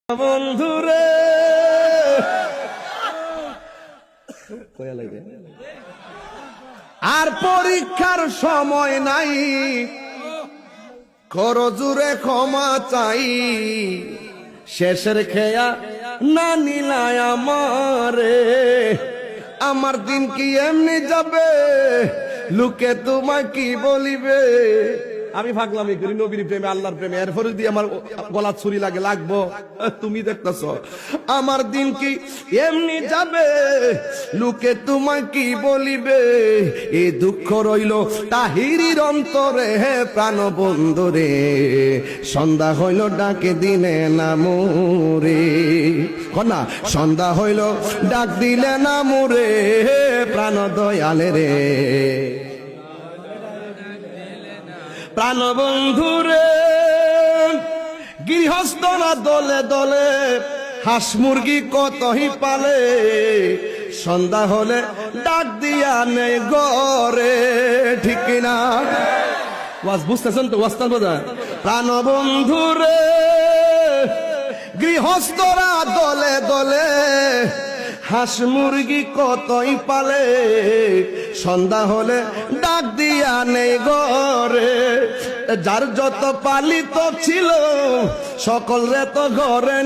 বন্ধুরে আর পরীক্ষার সময় নাই, করজুরে ক্ষমা চাই। শেষের খেয়া না নিলায় আমারে, আমার দিন কি এমনি যাবে, লোকে তোমায় কি বলিবে। আমি ভাগলামি করি নবীর প্রেমে আল্লাহর প্রেমে, এরপরে দিয়ে আমার গলা ছুরি লাগবো। তুমি দেখতেছ আমার দিন কি এমনি যাবে, লোকে তোমায় কি বলিবে। এই দুঃখ রইল তাহিরির অন্তরে, হে প্রাণ বন্ধুরে, সন্ধ্যা হইল ডাকে দিনে না মোরে। কন্যা সন্ধ্যা হইল ডাক দিলে না মোরে, প্রাণ দয়ালে রে, প্রাণ বন্ধুরে। গৃহস্থরা দলে দলে হাঁস মুরগি কতই পালে, সন্ধ্যা হলে ডাক দিয়া নেই ঘরে, ঠিক না? ওয়াজ বুঝতেছেন তো? ওয়াজটা বোঝা। প্রাণ বন্ধুরে গৃহস্থরা দলে দলে হাঁস মুরগি কতই পালে, সন্ধ্যা হলে ডাক দিয়া নেই ঘরে। যার যত পালিত ছিল সকল রে তো ঘরে